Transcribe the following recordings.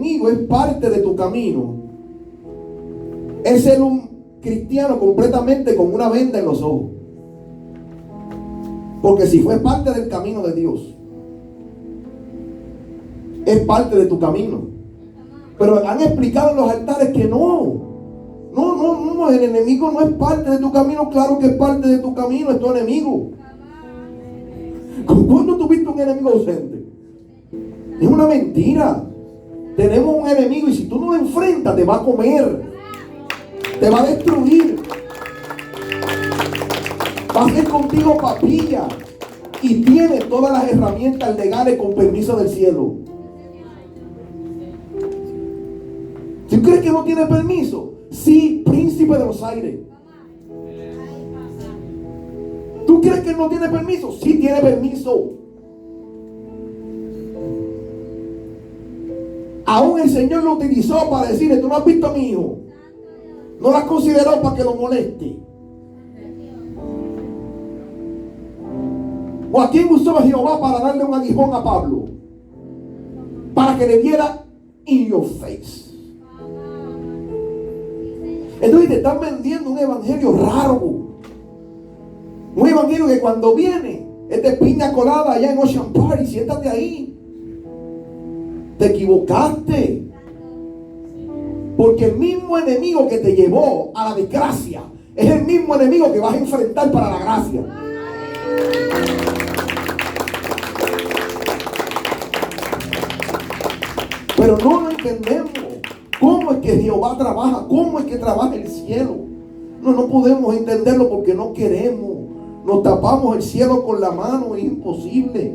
enemigo es parte de tu camino, es ser un cristiano completamente con una venda en los ojos. Porque si fue parte del camino de Dios, es parte de tu camino. Pero han explicado en los altares que no, el enemigo no es parte de tu camino. Claro que es parte de tu camino, es tu enemigo. ¿Cuándo tuviste un enemigo ausente? Es una mentira. Tenemos un enemigo y si tú no lo enfrentas, te va a comer, te va a destruir, va a hacer contigo papilla. Y tiene todas las herramientas legales con permiso del cielo. ¿Tú crees que no tiene permiso? Sí, príncipe de los aires. ¿Tú crees que no tiene permiso? Sí, tiene permiso. Aún el Señor lo utilizó para decirle: tú no has visto a mi hijo, no lo has considerado para que lo moleste. ¿O a quién usó Jehová para darle un aguijón a Pablo? Para que le diera in your face. Entonces te están vendiendo un evangelio raro. Un evangelio que cuando viene es de piña colada allá en Ocean Park y siéntate ahí. Te equivocaste. Porque el mismo enemigo que te llevó a la desgracia es el mismo enemigo que vas a enfrentar para la gracia. Pero no lo entendemos. ¿Cómo es que Jehová trabaja? ¿Cómo es que trabaja el cielo? No podemos entenderlo porque no queremos. Nos tapamos el cielo con la mano, es imposible.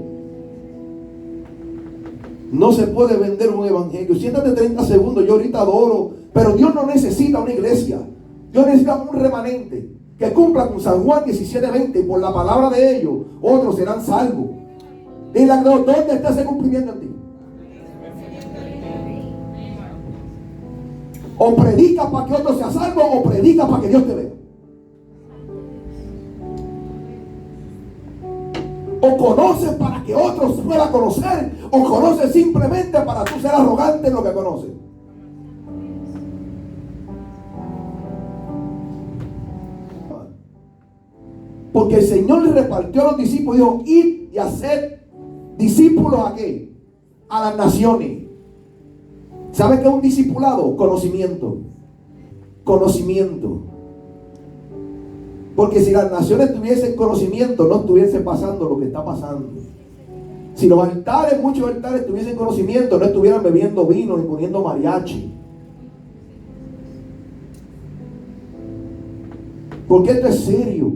No se puede vender un evangelio. Siéntate 30 segundos, yo ahorita adoro. Pero Dios no necesita una iglesia. Dios necesita un remanente que cumpla con San Juan 17:20. Y por la palabra de ellos, otros serán salvos. Y ¿dónde está ese cumplimiento en ti? O predica para que otro sea salvo, o predica para que Dios te vea. O conoces para que otros puedan conocer, o conoces simplemente para tú ser arrogante en lo que conoces. Porque el Señor le repartió a los discípulos y dijo: id y hacer discípulos ¿a qué? A las naciones. ¿Sabe qué es un discipulado? Conocimiento. Conocimiento. Porque si las naciones tuviesen conocimiento, no estuviesen pasando lo que está pasando. Si los altares, muchos altares tuviesen conocimiento, no estuvieran bebiendo vino ni poniendo mariachi. Porque esto es serio.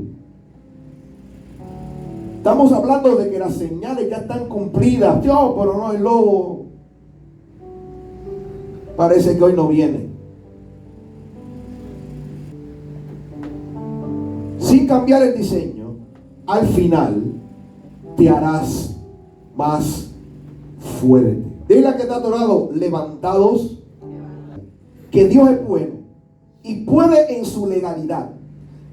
Estamos hablando de que las señales ya están cumplidas. Dios, pero no, el lobo parece que hoy no viene. Sin cambiar el diseño, al final te harás más fuerte. Dile a que te ha adorado: levantados, que Dios es bueno y puede en su legalidad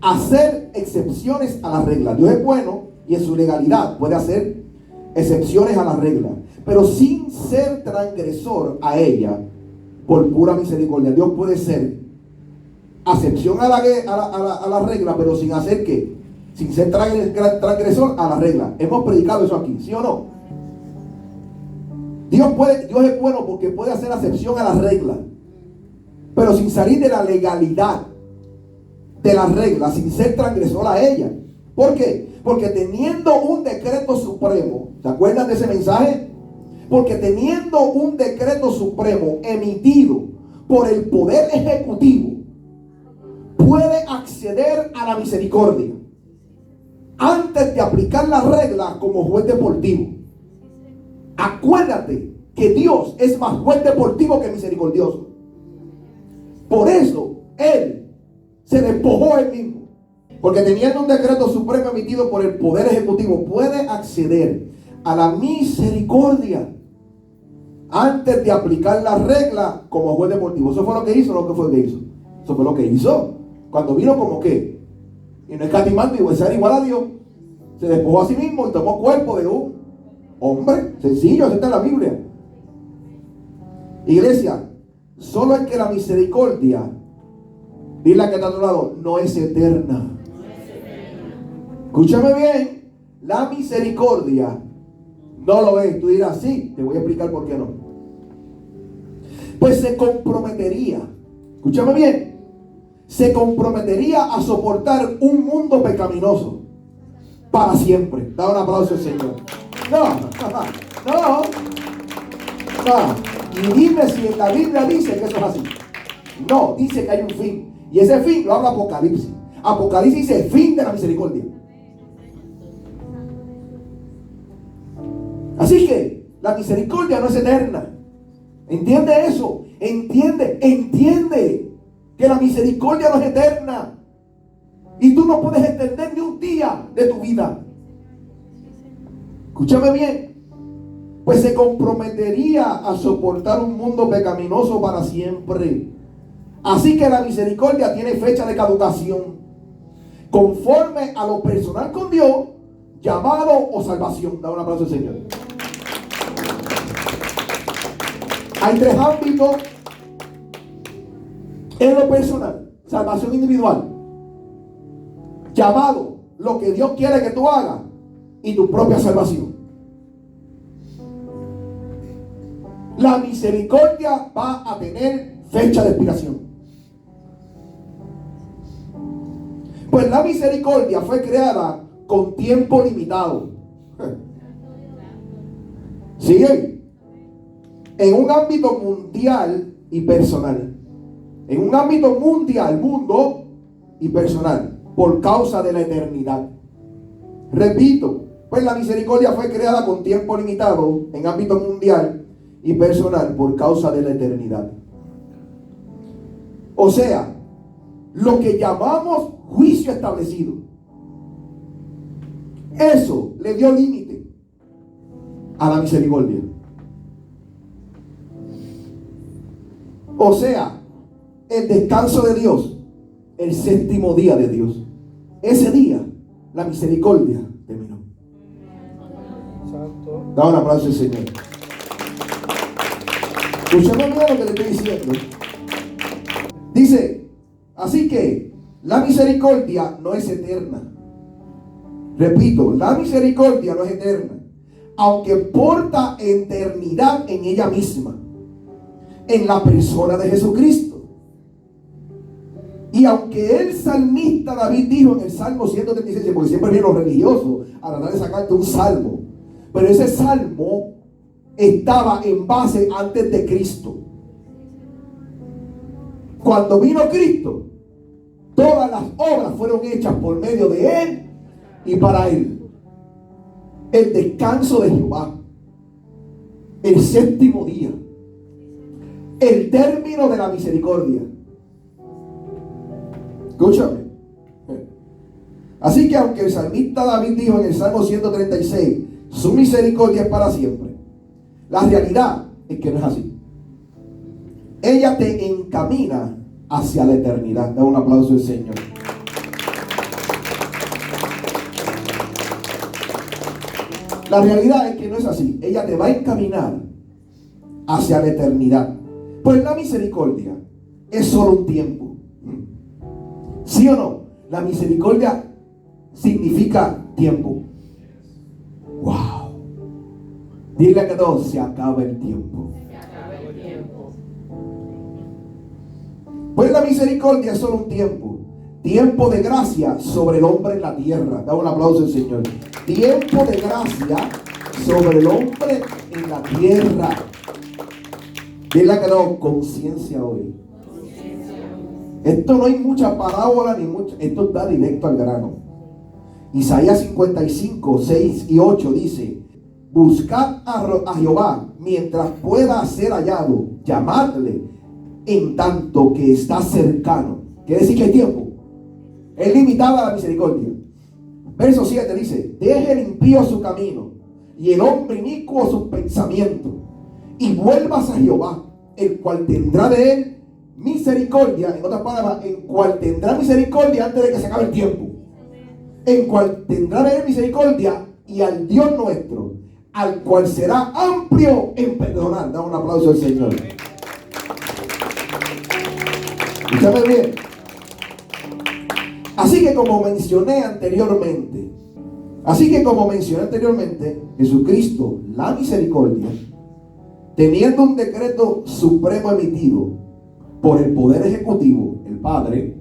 hacer excepciones a la regla. Dios es bueno y en su legalidad puede hacer excepciones a la regla, pero sin ser transgresor a ella por pura misericordia. Dios puede ser acepción a la regla, pero sin hacer ¿qué? Sin ser transgresor a la regla. Hemos predicado eso aquí, ¿sí o no? Dios es bueno porque puede hacer acepción a la regla, pero sin salir de la legalidad de la regla, sin ser transgresor a ella. ¿Por qué? Porque teniendo un decreto supremo, ¿se acuerdan de ese mensaje? Porque teniendo un decreto supremo emitido por el poder ejecutivo, puede acceder a la misericordia antes de aplicar la regla como juez deportivo. Acuérdate que Dios es más juez deportivo que misericordioso. Por eso Él se despojó Él mismo. Porque teniendo un decreto supremo emitido por el poder ejecutivo, puede acceder a la misericordia antes de aplicar la regla como juez deportivo. ¿Eso fue lo que hizo o no fue lo que hizo? Eso fue lo que hizo. Cuando vino como que, y no escatimando y ser igual a Dios, se despojó a sí mismo y tomó cuerpo de un hombre sencillo. Eso está en la Biblia. Iglesia, solo es que la misericordia, dile a que está a tu lado, no es eterna. Escúchame bien, la misericordia no lo es. Tú dirás, sí, te voy a explicar por qué no. Pues se comprometería, escúchame bien, se comprometería a soportar un mundo pecaminoso para siempre. Da un aplauso al Señor. No. Y dime si en la Biblia dice que eso es así. No, dice que hay un fin. Y ese fin lo habla Apocalipsis. Apocalipsis dice fin de la misericordia. Así que la misericordia no es eterna. ¿Entiende eso? Entiende que la misericordia no es eterna. Y tú no puedes entender ni un día de tu vida. Escúchame bien. Pues se comprometería a soportar un mundo pecaminoso para siempre. Así que la misericordia tiene fecha de caducación, conforme a lo personal con Dios, llamado o salvación. Da un aplauso al Señor. Hay tres ámbitos en lo personal: salvación individual, llamado, lo que Dios quiere que tú hagas, y tu propia salvación. La misericordia va a tener fecha de expiración. Pues la misericordia fue creada con tiempo limitado. ¿Sigue? En un ámbito mundial y personal. En un ámbito mundial, mundo y personal, por causa de la eternidad. Repito, pues la misericordia fue creada con tiempo limitado en ámbito mundial y personal por causa de la eternidad. O sea, lo que llamamos juicio establecido, eso le dio límite a la misericordia. O sea, el descanso de Dios, el séptimo día de Dios, ese día la misericordia terminó. Da un aplauso al Señor. Escúchame bien lo que le estoy diciendo. Dice, así que la misericordia no es eterna. Repito, la misericordia no es eterna, aunque porta eternidad en ella misma, en la persona de Jesucristo. Y aunque el salmista David dijo en el Salmo 136, porque siempre vienen los religiosos a tratar de sacarte un salmo, pero ese salmo estaba en base antes de Cristo. Cuando vino Cristo, todas las obras fueron hechas por medio de Él y para Él. El descanso de Jehová, el séptimo día, el término de la misericordia. Escúchame. Así que aunque el salmista David dijo en el Salmo 136, su misericordia es para siempre, la realidad es que no es así. Ella te encamina hacia la eternidad. Da un aplauso al Señor. La realidad es que no es así. Ella te va a encaminar hacia la eternidad. Pues la misericordia es solo un tiempo. ¿Sí o no? La misericordia significa tiempo. Wow. Dile a que todos, se acaba el tiempo. Pues la misericordia es solo un tiempo. Tiempo de gracia sobre el hombre en la tierra. Da un aplauso al Señor. Tiempo de gracia sobre el hombre en la tierra. Dile a que no, conciencia hoy. Esto no hay mucha parábola ni mucha. Esto está directo al grano. Isaías 55, 6 y 8 dice: buscad a Jehová mientras pueda ser hallado, llamadle en tanto que está cercano. Quiere decir que hay tiempo. Es limitada la misericordia. Verso 7 dice: deje el impío su camino y el hombre inicuo sus pensamientos, y vuelvas a Jehová, el cual tendrá de él misericordia. En otras palabras, el cual tendrá misericordia antes de que se acabe el tiempo. En cual tendrá de él misericordia, y al Dios nuestro, al cual será amplio en perdonar. Da un aplauso al Señor. Escúchame bien. Así que como mencioné anteriormente, Jesucristo, la misericordia, teniendo un decreto supremo emitido por el Poder Ejecutivo, el Padre,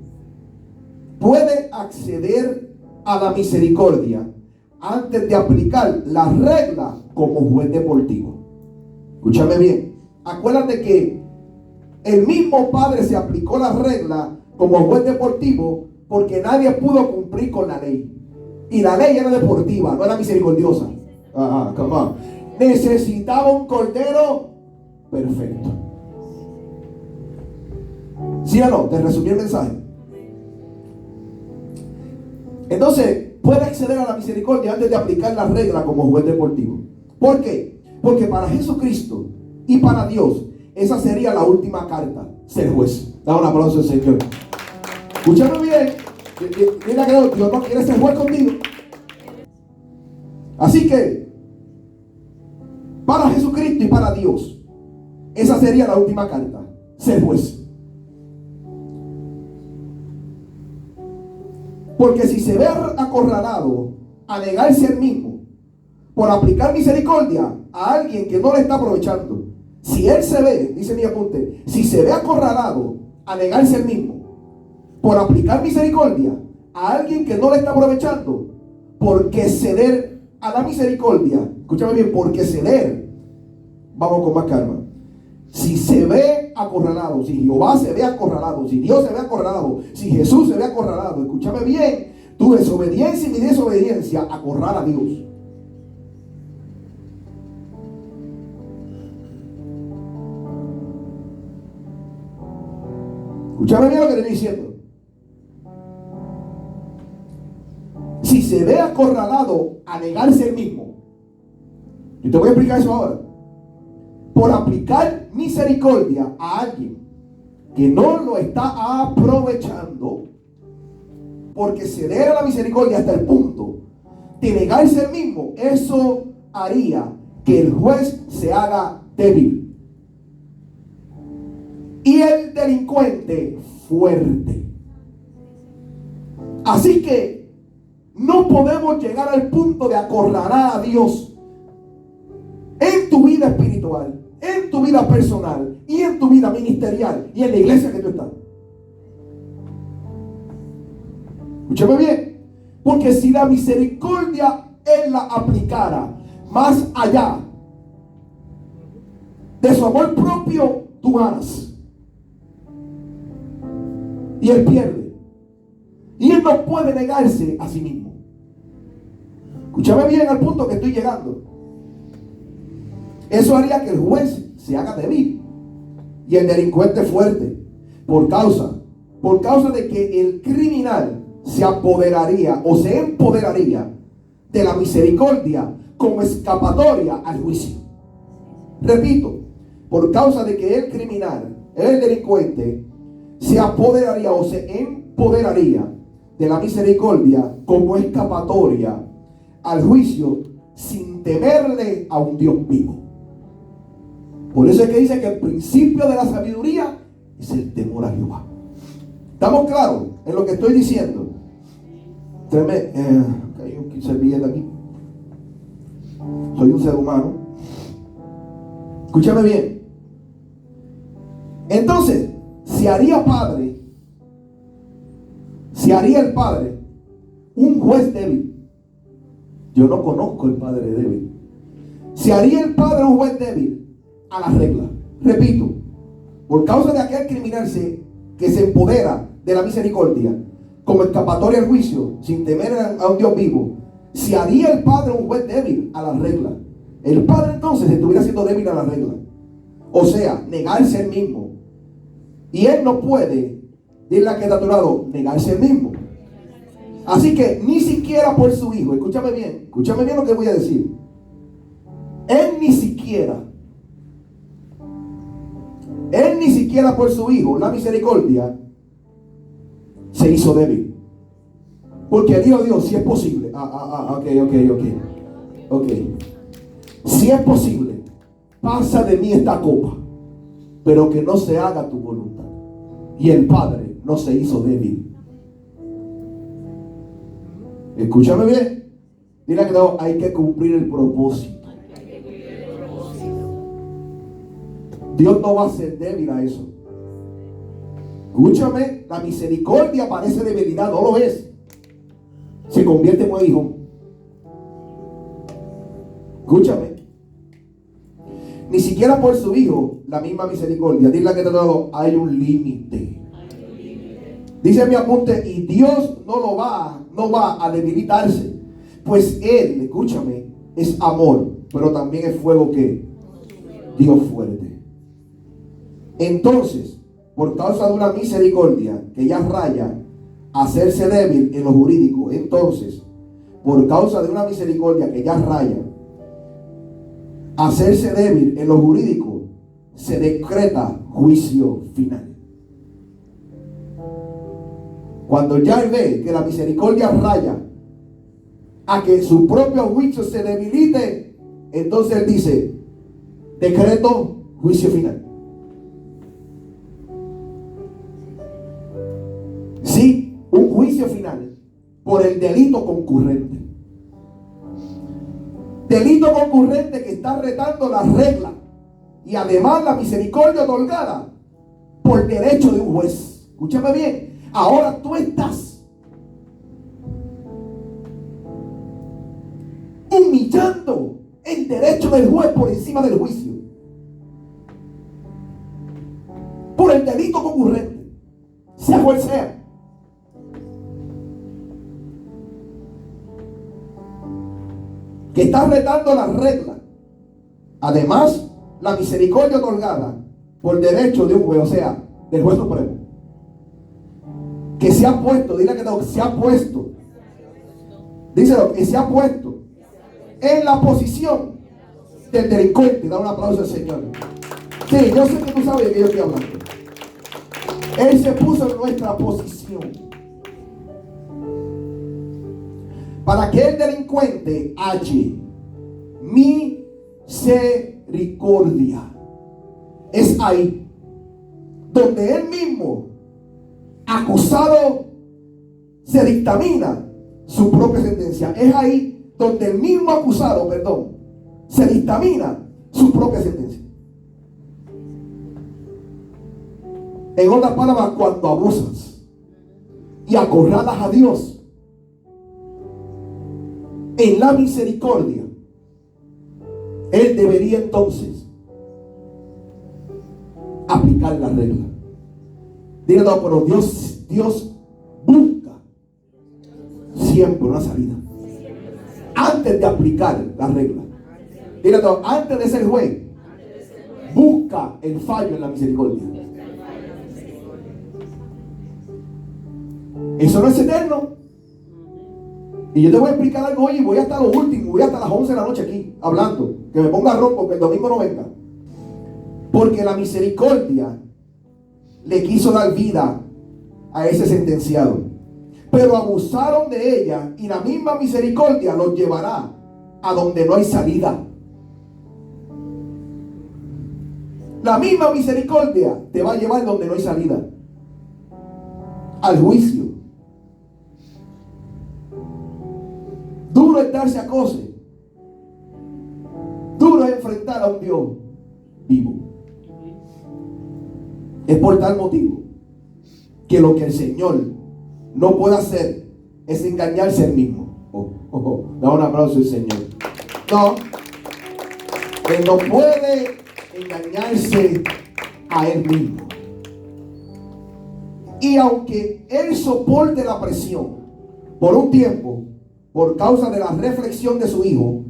puede acceder a la misericordia antes de aplicar la regla como juez deportivo. Escúchame bien. Acuérdate que el mismo Padre se aplicó la regla como juez deportivo porque nadie pudo cumplir con la ley. Y la ley era deportiva, no era misericordiosa. Come on. Necesitaba un cordero perfecto. ¿Sí o no? Te resumí el mensaje. Entonces, puede acceder a la misericordia antes de aplicar la regla como juez deportivo. ¿Por qué? Porque para Jesucristo y para Dios, esa sería la última carta, ser juez. Da un aplauso al Señor. Escúchame bien. Mira que Dios no quiere ser juez contigo. Así que, para Jesucristo y para Dios, esa sería la última carta, ser juez. Porque si se ve acorralado a negarse él mismo por aplicar misericordia a alguien que no le está aprovechando, si él se ve, dice mi apunte, si se ve acorralado a negarse él mismo por aplicar misericordia a alguien que no le está aprovechando, porque ceder a la misericordia, escúchame bien, porque ceder, vamos con más calma. Si se ve acorralado, si Jehová se ve acorralado, si Dios se ve acorralado, si Jesús se ve acorralado, escúchame bien, tu desobediencia y mi desobediencia acorrala a Dios. Escúchame bien lo que te estoy diciendo. Si se ve acorralado a negarse él mismo, yo te voy a explicar eso ahora, por aplicar misericordia a alguien que no lo está aprovechando, porque ceder a la misericordia hasta el punto de negarse él mismo, eso haría que el juez se haga débil y el delincuente fuerte. Así que no podemos llegar al punto de acorralar a Dios en tu vida espiritual, en tu vida personal y en tu vida ministerial y en la iglesia que tú estás. Escúchame bien, porque si la misericordia él la aplicara más allá de su amor propio, tú ganas y él pierde, y él no puede negarse a sí mismo. Escúchame bien al punto que estoy llegando. Eso haría que el juez se haga débil y el delincuente fuerte, por causa de que el criminal se apoderaría o se empoderaría de la misericordia como escapatoria al juicio. Repito, por causa de que el criminal, el delincuente, se apoderaría o se empoderaría de la misericordia como escapatoria al juicio sin temerle a un Dios vivo. Por eso es que dice que el principio de la sabiduría es el temor a Jehová. ¿Estamos claros en lo que estoy diciendo? Hay un servilleta aquí. Soy un ser humano. Escúchame bien. Entonces, se haría el padre un juez débil. Yo no conozco el padre débil. Se haría el padre un juez débil a la regla. Repito, por causa de aquel criminal que se empodera de la misericordia como escapatoria al juicio sin temer a un Dios vivo, se haría el padre un juez débil a la regla. El padre entonces estuviera siendo débil a la regla, o sea, negarse él mismo, y él no puede, dile a que está a tu lado, negarse él mismo. Así que ni siquiera por su hijo, escúchame bien lo que voy a decir, él ni siquiera por su hijo, la misericordia, se hizo débil. Porque él dijo: Dios, si es posible. Ok. Si es posible, pasa de mí esta copa, pero que no se haga tu voluntad. y el Padre no se hizo débil. Escúchame bien. Dile que no, hay que cumplir el propósito. Dios no va a ser débil a eso. Escúchame, la misericordia parece debilidad, no lo es. Se convierte en un hijo. Escúchame. Ni siquiera por su hijo, la misma misericordia. Dile que te digo, hay un límite. Dice mi apunte, y Dios no va a debilitarse. Pues Él, escúchame, es amor, pero también es fuego que Dios fuerte. Entonces, por causa de una misericordia que ya raya hacerse débil en lo jurídico, entonces, por causa de una misericordia que ya raya hacerse débil en lo jurídico, se decreta juicio final. Cuando ya él ve que la misericordia raya a que su propio juicio se debilite, entonces él dice, decreto juicio final. Sí, un juicio final por el delito concurrente. Delito concurrente que está retando la regla y además la misericordia otorgada por derecho de un juez. Escúchame bien, ahora tú estás humillando el derecho del juez por encima del juicio. Por el delito concurrente, sea cual sea. Que está retando la regla. Además, la misericordia otorgada por derecho de un juez, o sea, del juez supremo. Que se ha puesto, dile que no, se ha puesto. Díselo, que se ha puesto en la posición del delincuente. Da un aplauso al Señor. Sí, yo sé que tú sabes de qué yo estoy hablando. Él se puso en nuestra posición para que el delincuente halle misericordia. Es ahí donde él mismo, acusado, se dictamina su propia sentencia. Es ahí donde el mismo acusado, se dictamina su propia sentencia. En otras palabras, cuando abusas y acorralas a Dios en la misericordia, Él debería entonces aplicar la regla. Dile, no, pero Dios busca siempre una salida antes de aplicar la regla. Dile, no, antes de ser juez, busca el fallo en la misericordia. Eso no es eterno. Y yo te voy a explicar algo hoy y voy hasta lo último, voy hasta las 11 de la noche aquí hablando. Que me ponga ronco, que el domingo no venga. Porque la misericordia le quiso dar vida a ese sentenciado. Pero abusaron de ella y la misma misericordia los llevará a donde no hay salida. La misma misericordia te va a llevar donde no hay salida. Al juicio. Duro es darse a coser. Duro es enfrentar a un Dios vivo. Es por tal motivo que lo que el Señor no puede hacer es engañarse él mismo. Da un aplauso al Señor. No, Él no puede engañarse a él mismo. Y aunque Él soporte la presión por un tiempo, por causa de la reflexión de su hijo,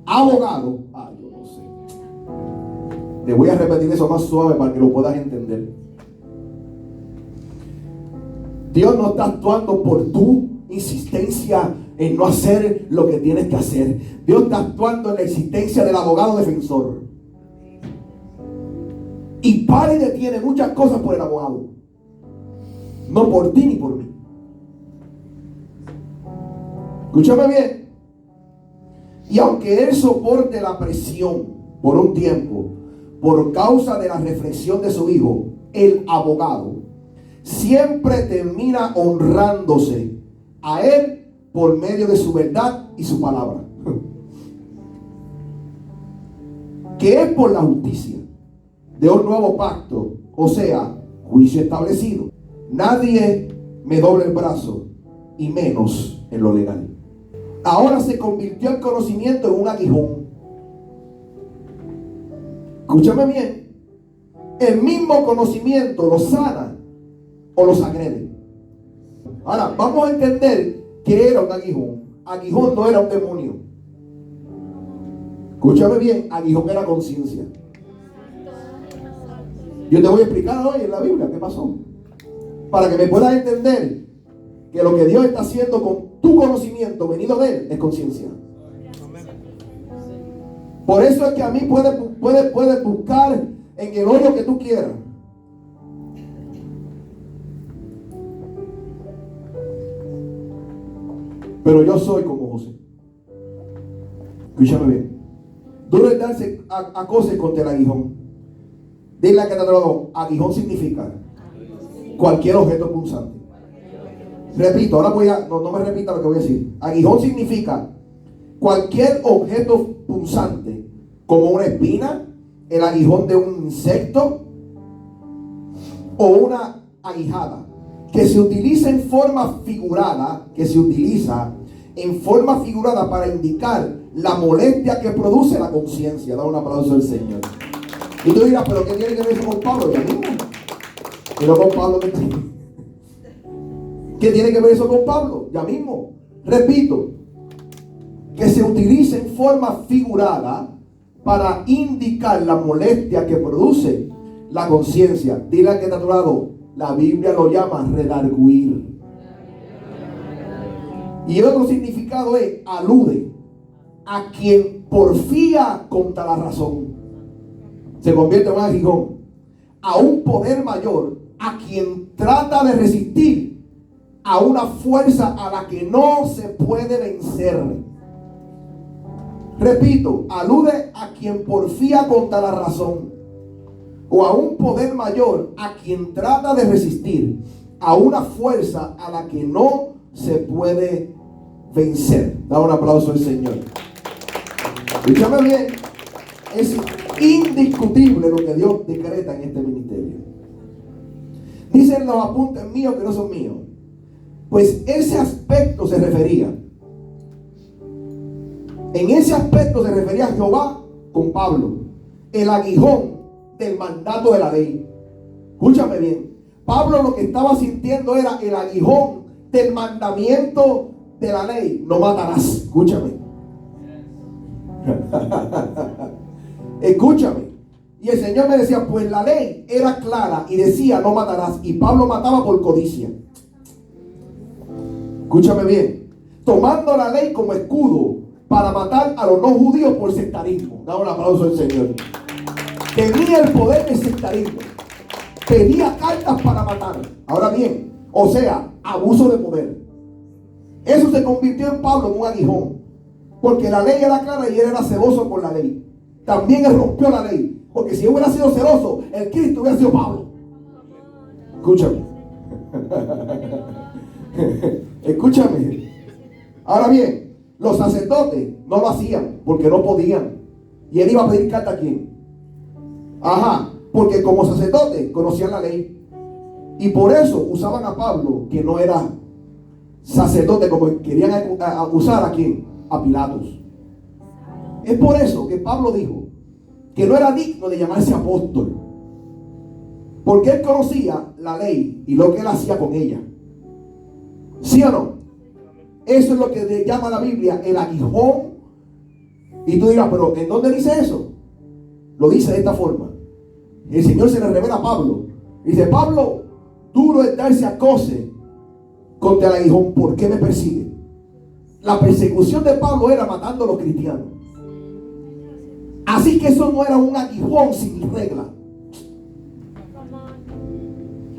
abogado, yo no sé. Le voy a repetir eso más suave para que lo puedas entender. Dios no está actuando por tu insistencia en no hacer lo que tienes que hacer. Dios está actuando en la existencia del abogado defensor. Y para y detiene muchas cosas por el abogado. No por ti ni por mí. Escúchame bien. Y aunque él soporte la presión por un tiempo, por causa de la reflexión de su hijo, el abogado, siempre termina honrándose a Él por medio de su verdad y su palabra. Que es por la justicia de un nuevo pacto, o sea, juicio establecido. Nadie me doble el brazo, y menos en lo legal. Ahora se convirtió el conocimiento en un aguijón. Escúchame bien. El mismo conocimiento los sana o los agrede. Ahora, vamos a entender que era un aguijón. Aguijón no era un demonio. Escúchame bien, aguijón era conciencia. Yo te voy a explicar hoy en la Biblia qué pasó, para que me puedas entender que lo que Dios está haciendo con tu conocimiento venido de Él es conciencia. Por eso es que a mí puedes buscar en el hoyo que tú quieras. Pero yo soy como José. Escúchame bien. Duro es darse a cosas contra el aguijón. Dile a que te ha dado. Aguijón significa cualquier objeto punzante. Repito, ahora no me repita lo que voy a decir. Aguijón significa cualquier objeto punzante, como una espina, el aguijón de un insecto o una aguijada, que se utiliza en forma figurada, para indicar la molestia que produce la conciencia. Da un aplauso al Señor. Y tú dirás, ¿pero qué tiene que ver eso con Pablo? Ya mismo. Pero con Pablo, ¿qué tiene que ver eso con Pablo? Ya mismo. Repito, que se utiliza en forma figurada para indicar la molestia que produce la conciencia. Dile al que está a tu lado, la Biblia lo llama redarguir. Y el otro significado es alude a quien porfía contra la razón. Se convierte en un aguijón. A un poder mayor, a quien trata de resistir a una fuerza a la que no se puede vencer. Repito, alude a quien porfía contra la razón, o a un poder mayor a quien trata de resistir a una fuerza a la que no se puede vencer. Da un aplauso al Señor. Escúchame bien. Es indiscutible lo que Dios decreta en este ministerio. Dicen los apuntes míos que no son míos. Pues ese aspecto se refería. En ese aspecto se refería a Jehová con Pablo. El aguijón del mandato de la ley. Escúchame bien. Pablo lo que estaba sintiendo era el aguijón del mandamiento de la ley. No matarás. Escúchame. Escúchame. Y el Señor me decía, pues la ley era clara y decía no matarás. Y Pablo mataba por codicia. Escúchame bien. Tomando la ley como escudo para matar a los no judíos por sectarismo. Da un aplauso al Señor. Tenía el poder del sectarismo. Pedía cartas para matar. Ahora bien, o sea, abuso de poder. Eso se convirtió en Pablo en un aguijón. Porque la ley era clara y él era celoso por la ley. También él rompió la ley. Porque si hubiera sido celoso, el Cristo hubiera sido Pablo. Escúchame. Escúchame. Ahora bien, los sacerdotes no lo hacían porque no podían. Y él iba a pedir carta a quién. Ajá, porque como sacerdotes conocían la ley. Y por eso usaban a Pablo, que no era sacerdote, como querían acusar a quién, a Pilatos. Es por eso que Pablo dijo que no era digno de llamarse apóstol, porque él conocía la ley y lo que él hacía con ella. ¿Sí o no? Eso es lo que le llama la Biblia el aguijón. Y tú dirás, pero ¿en dónde dice eso? Lo dice de esta forma. El Señor se le revela a Pablo. Dice, Pablo, duro es darse a coce contra el aguijón. ¿Por qué me persigue? La persecución de Pablo era matando a los cristianos. Así que eso no era un aguijón sin regla.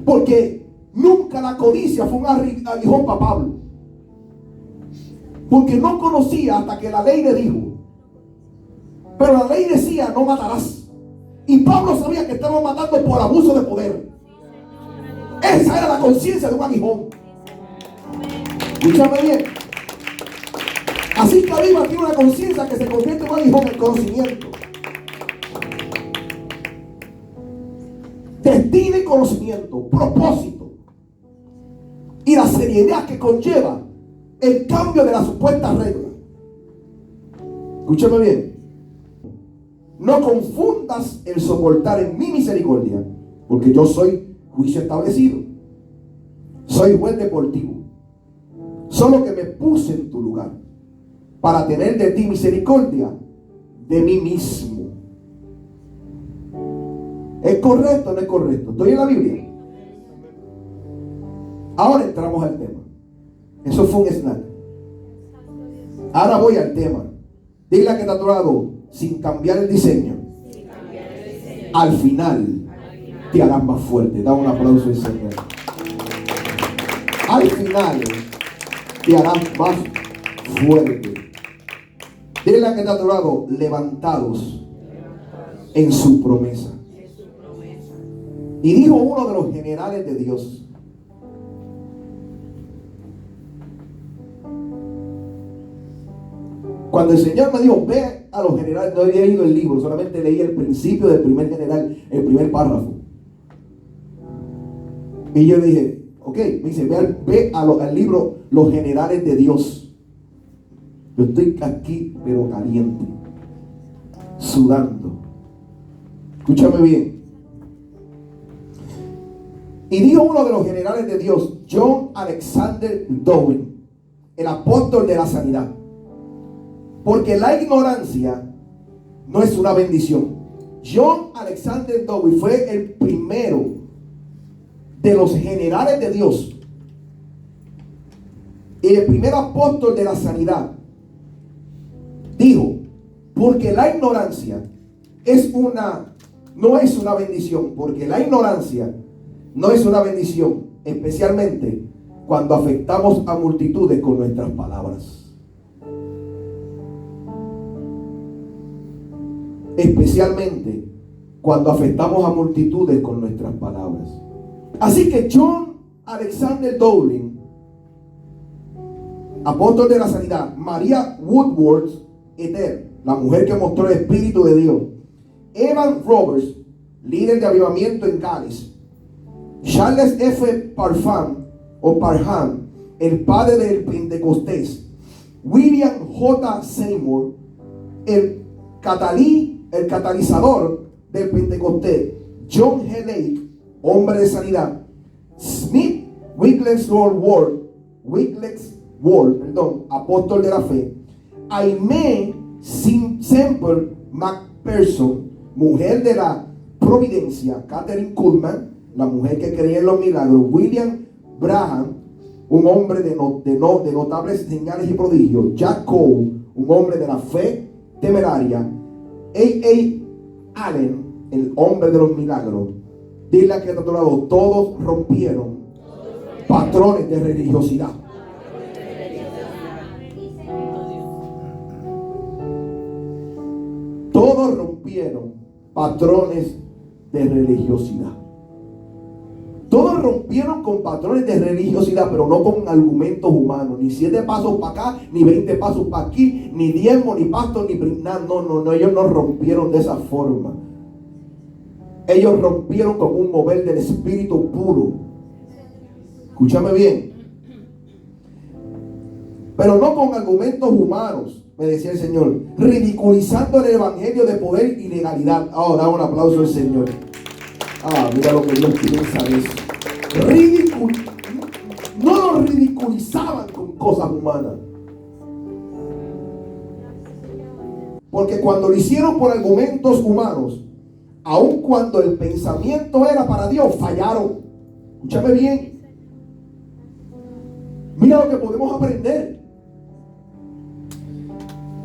Porque nunca la codicia fue un aguijón para Pablo. Porque no conocía hasta que la ley le dijo. Pero la ley decía, no matarás. Y Pablo sabía que estaba matando por abuso de poder. Esa era la conciencia de un aguijón. Escúchame bien. Así que Cabiba tiene una conciencia que se convierte en un aguijón, el conocimiento. Destino y conocimiento, propósito y la seriedad que conlleva el cambio de la supuesta regla. Escúchame bien. No confundas el soportar en mi misericordia, porque yo soy juicio establecido. Soy juez deportivo. Solo que me puse en tu lugar para tener de ti misericordia de mí mismo. ¿Es correcto o no es correcto? ¿Estoy en la Biblia? Ahora entramos al tema. Eso fue un snack. Ahora voy al tema. Dile a que está a tu lado, sin cambiar el diseño, al final te harás más fuerte. Da un aplauso al Señor. Al final te harás más fuerte. Dile a que está a tu lado, levantados en su promesa. Y dijo uno de los generales de Dios: cuando el Señor me dijo, ve a los generales, no había leído el libro, solamente leí el principio del primer general, el primer párrafo. Y yo dije, ok, me dice, ve al libro Los Generales de Dios. Yo estoy aquí, pero caliente, sudando. Escúchame bien. Y dijo uno de los generales de Dios, John Alexander Dowie, el apóstol de la sanidad: porque la ignorancia no es una bendición. John Alexander Dowie fue el primero de los generales de Dios y el primer apóstol de la sanidad. Dijo, porque la ignorancia no es una bendición, porque la ignorancia no es una bendición, especialmente cuando afectamos a multitudes con nuestras palabras. Especialmente cuando afectamos a multitudes con nuestras palabras. Así que John Alexander Dowie, apóstol de la sanidad, María Woodworth Ether, la mujer que mostró el Espíritu de Dios, Evan Roberts, líder de avivamiento en Gales, Charles F. Parham, el padre del Pentecostés, William J. Seymour, el catalizador del Pentecostés, John G. Lake, hombre de sanidad, Smith Wigglesworth, apóstol de la fe, Aimee Semple McPherson, mujer de la providencia, Catherine Kuhlman, la mujer que creía en los milagros, William Branham, un hombre de notables señales y prodigios, Jack Cole, un hombre de la fe temeraria, A. Allen, el hombre de los milagros. Dile a que está a tu lado, todos rompieron patrones de religiosidad. Todos rompieron patrones de religiosidad. Todos rompieron con patrones de religiosidad, pero no con argumentos humanos. Ni 7 pasos para acá, ni 20 pasos para aquí, ni diezmo, ni pasto, ni nada. No, ellos no rompieron de esa forma. Ellos rompieron con un mover del espíritu puro. Escúchame bien. Pero no con argumentos humanos, me decía el Señor, ridiculizando el evangelio de poder y legalidad. Da un aplauso al Señor. Mira lo que Dios piensa de eso. No lo ridiculizaban con cosas humanas. Porque cuando lo hicieron por argumentos humanos, aun cuando el pensamiento era para Dios, fallaron. Escúchame bien. Mira lo que podemos aprender.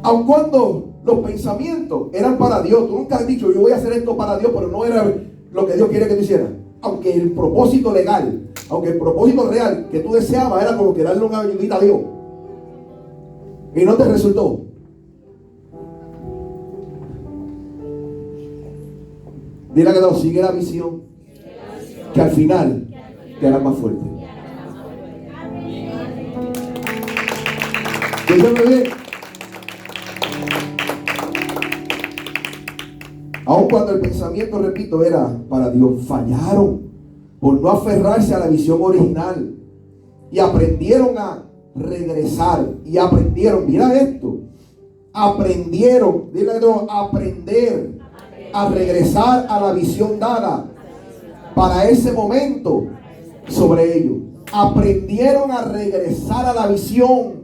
Aun cuando los pensamientos eran para Dios, tú nunca has dicho, yo voy a hacer esto para Dios, pero no era lo que Dios quiere que tú hicieras. Aunque el propósito legal, aunque el propósito real que tú deseabas era como que darle una ayudita a Dios, y no te resultó. Dile que no, sigue la visión, que al final te harás más fuerte. Escúchame bien. Aun cuando el pensamiento, repito, era para Dios, fallaron por no aferrarse a la visión original y aprendieron a regresar y aprendieron, mira esto, aprendieron, dile a Dios, aprender a regresar a la visión dada para ese momento sobre ellos. Aprendieron a regresar a la visión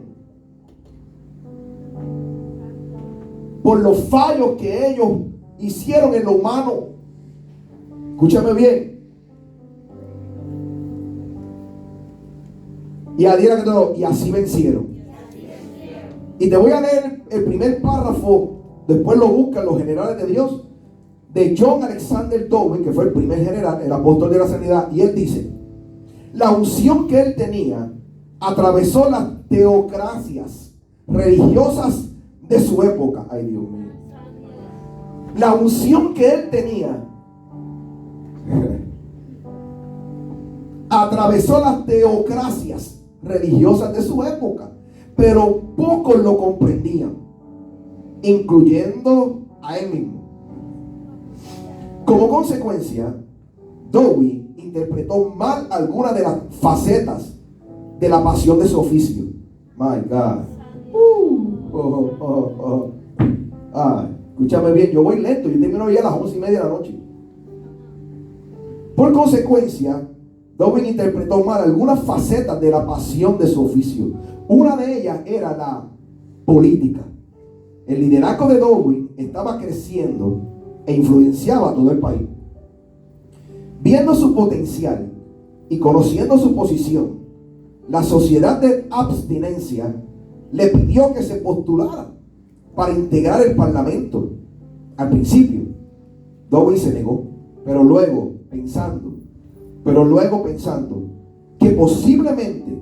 por los fallos que ellos hicieron en lo humano. Escúchame bien. Y así vencieron. Y te voy a leer el primer párrafo, después lo buscan los generales de Dios, de John Alexander Dowie, que fue el primer general, el apóstol de la sanidad. Y él dice: la unción que él tenía atravesó las teocracias religiosas de su época. Ay, Dios mío. La unción que él tenía atravesó las teocracias religiosas de su época, pero pocos lo comprendían, incluyendo a él mismo. Como consecuencia, Dowie interpretó mal algunas de las facetas de la pasión de su oficio. My God. Escúchame bien, yo voy lento, yo termino ya a las 11:30 de la noche. Por consecuencia, Dowie interpretó mal algunas facetas de la pasión de su oficio. Una de ellas era la política. El liderazgo de Dowie estaba creciendo e influenciaba a todo el país. Viendo su potencial y conociendo su posición, la sociedad de abstinencia le pidió que se postulara para integrar el parlamento. Al principio, Dowie se negó, pero luego pensando que posiblemente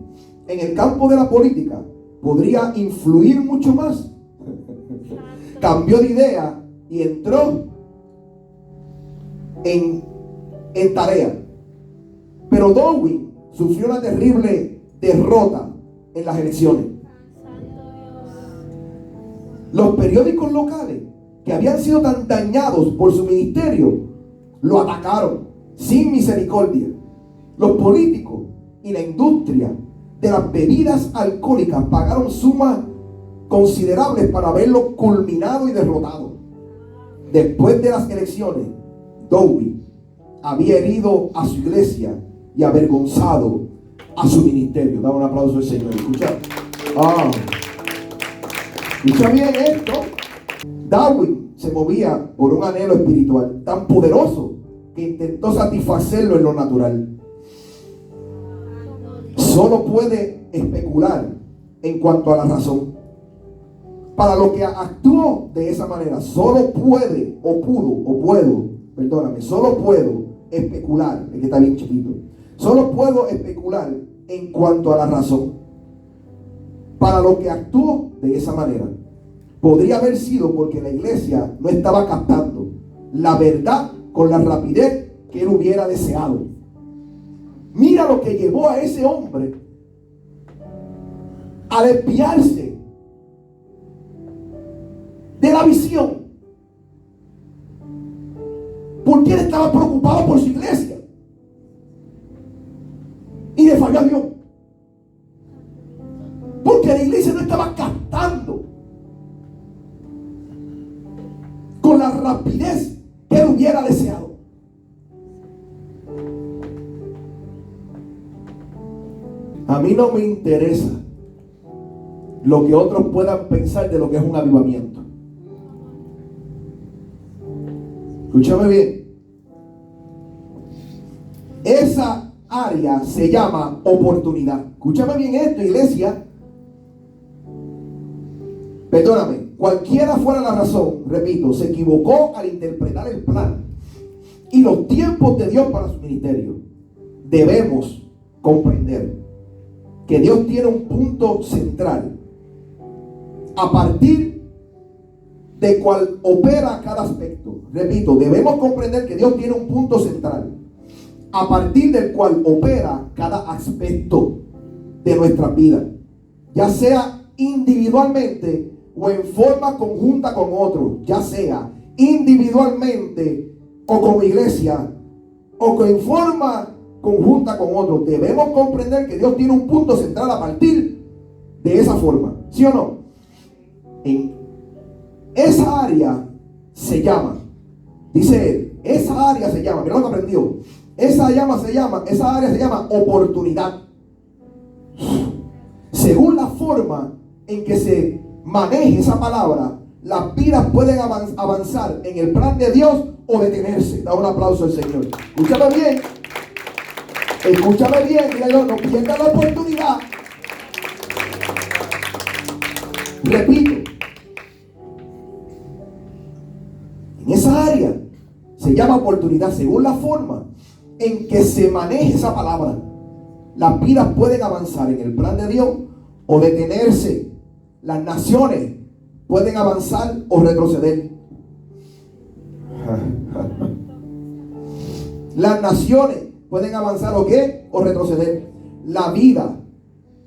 en el campo de la política podría influir mucho más, cambió de idea y entró en tarea. Pero Dowie sufrió una terrible derrota en las elecciones. Los periódicos locales, que habían sido tan dañados por su ministerio, lo atacaron sin misericordia. Los políticos y la industria de las bebidas alcohólicas pagaron sumas considerables para verlo culminado y derrotado. Después de las elecciones, Dowie había herido a su iglesia y avergonzado a su ministerio. Dame un aplauso al Señor. Escucha. Escucha bien esto. Dowie se movía por un anhelo espiritual tan poderoso que intentó satisfacerlo en lo natural. Solo puede especular en cuanto a la razón. Para lo que actuó de esa manera, solo puedo especular, es que está bien chiquito. Solo puedo especular en cuanto a la razón. Para lo que actuó de esa manera, podría haber sido porque la iglesia no estaba captando la verdad con la rapidez que él hubiera deseado. Mira lo que llevó a ese hombre a desviarse de la visión, porque él estaba preocupado por su iglesia y le falló a Dios, porque la iglesia no estaba captando con la rapidez que él hubiera deseado. A mí no me interesa lo que otros puedan pensar de lo que es un avivamiento. Escúchame bien. Esa área se llama oportunidad. Escúchame bien esto, iglesia. Perdóname, cualquiera fuera la razón, repito, se equivocó al interpretar el plan y los tiempos de Dios para su ministerio. Debemos comprender que Dios tiene un punto central a partir de cual opera cada aspecto. Repito, debemos comprender que Dios tiene un punto central a partir del cual opera cada aspecto de nuestra vida, ya sea individualmente o en forma conjunta con otros, ya sea individualmente o como iglesia o en forma conjunta con otros. Debemos comprender que Dios tiene un punto central a partir de esa forma, ¿sí o no? En esa área se llama, dice él, esa área se llama, mira lo que aprendió, esa área se llama oportunidad. Según la forma en que se maneje esa palabra, las vidas pueden avanzar en el plan de Dios o detenerse. Da un aplauso al Señor. Escúchame bien. Escúchame bien. Mira, no pierdas la oportunidad. Repito. En esa área se llama oportunidad. Según la forma en que se maneje esa palabra, las vidas pueden avanzar en el plan de Dios o detenerse. Las naciones pueden avanzar o retroceder. Las naciones pueden avanzar o qué, o retroceder. La vida,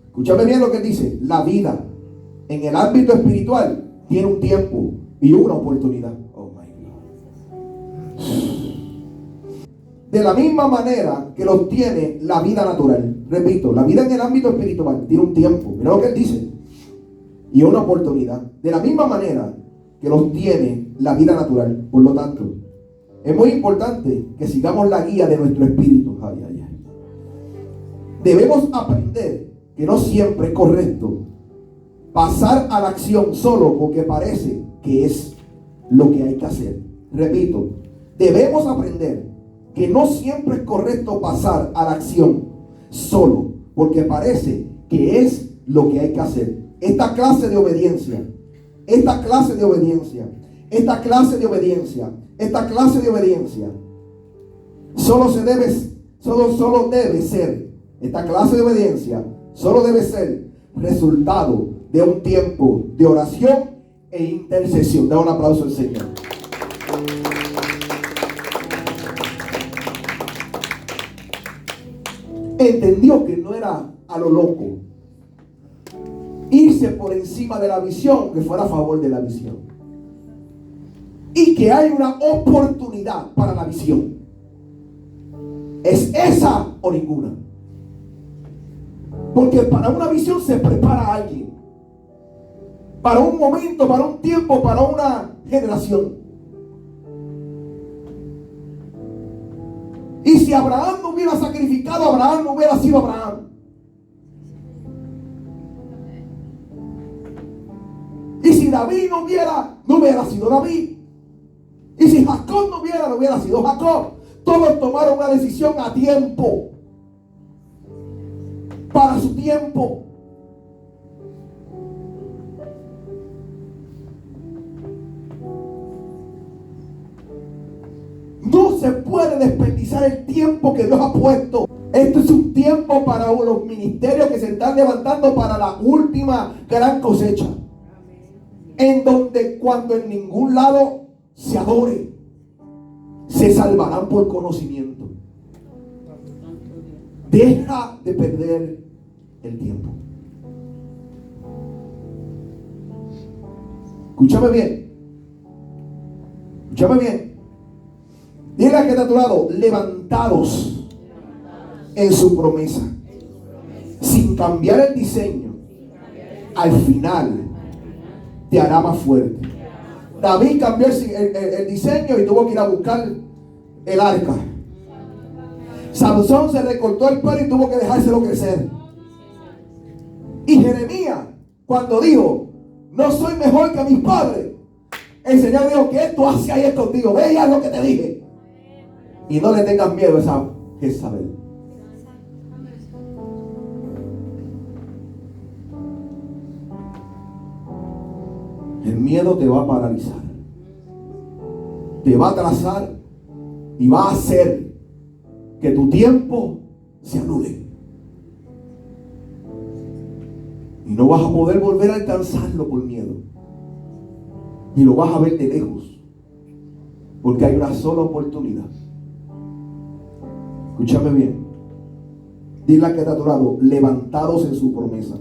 escúchame bien lo que dice, la vida en el ámbito espiritual tiene un tiempo y una oportunidad. Oh my God. De la misma manera que los tiene la vida natural. Repito, la vida en el ámbito espiritual tiene un tiempo. Mira lo que él dice. Y una oportunidad. De la misma manera que los tiene la vida natural. Por lo tanto, es muy importante que sigamos la guía de nuestro espíritu. Ay, ay, ay. Debemos aprender que no siempre es correcto pasar a la acción solo porque parece que es lo que hay que hacer. Repito, debemos aprender que no siempre es correcto pasar a la acción solo porque parece que es lo que hay que hacer. Esta clase de obediencia solo debe ser resultado de un tiempo de oración e intercesión. Da un aplauso al Señor. Entendió que no era a lo loco irse por encima de la visión, que fuera a favor de la visión, y que hay una oportunidad para la visión. Es esa o ninguna, porque para una visión se prepara a alguien, para un momento, para un tiempo, para una generación. Y si Abraham no hubiera sacrificado, Abraham no hubiera sido Abraham. Y si David no hubiera sido David. Y si Jacob no hubiera sido Jacob. Todos tomaron una decisión a tiempo. Para su tiempo. No se puede desperdiciar el tiempo que Dios ha puesto. Esto es un tiempo para los ministerios que se están levantando para la última gran cosecha. En donde cuando en ningún lado se adore, se salvarán por conocimiento. Deja de perder el tiempo. Escúchame bien. Escúchame bien. Dile a que está a tu lado, levantados en su promesa, sin cambiar el diseño, al final te hará más fuerte. David cambió el diseño y tuvo que ir a buscar el arca. Sansón se recortó el pelo y tuvo que dejárselo crecer. Y Jeremías, cuando dijo, no soy mejor que mis padres, el Señor dijo, ¿qué tú haces ahí escondido? Ve y haz lo que te dije. Y no le tengas miedo a esa Jezabel. El miedo te va a paralizar, te va a atrasar y va a hacer que tu tiempo se anule. Y no vas a poder volver a alcanzarlo por miedo. Y lo vas a ver de lejos. Porque hay una sola oportunidad. Escúchame bien. Dile a que está a tu lado, levantados en su promesa.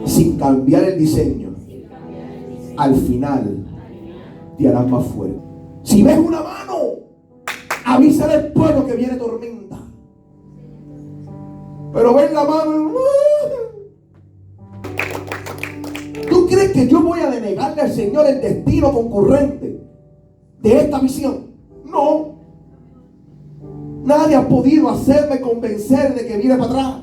Sin cambiar el diseño. Al final te harás más fuerte. Si ves una mano, avísale al pueblo que viene tormenta. Pero ven la mano. ¿Tú crees que yo voy a denegarle al Señor el destino concurrente de esta visión? No. Nadie ha podido hacerme convencer de que viene para atrás.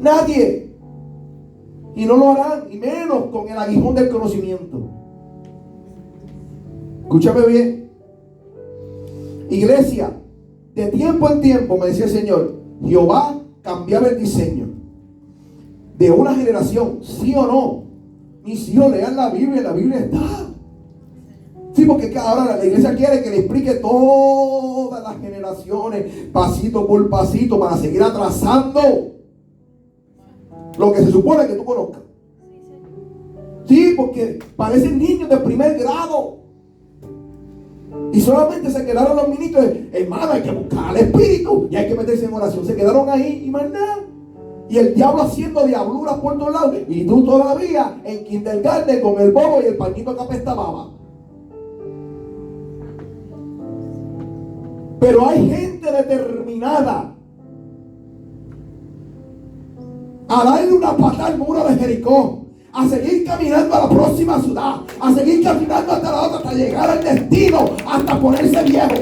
Nadie. Y no lo harán, y menos con el aguijón del conocimiento. Escúchame bien. Iglesia, de tiempo en tiempo, me decía el Señor, Jehová cambiaba el diseño de una generación, sí o no. Mis hijos lean la Biblia está. Sí, porque ahora la iglesia quiere que le explique todas las generaciones, pasito por pasito, para seguir atrasando lo que se supone que tú conozcas. Sí, porque parecen niños de primer grado. Y solamente se quedaron los ministros, hermano, hay que buscar al Espíritu y hay que meterse en oración. Se quedaron ahí y más nada. Y el diablo haciendo diabluras por todos lados. Y tú todavía en kindergarten con el bobo y el pañito que apesta baba. Pero hay gente determinada a darle una patada al muro de Jericó, a seguir caminando a la próxima ciudad, a seguir caminando hasta la otra, hasta llegar al destino, hasta ponerse viejo.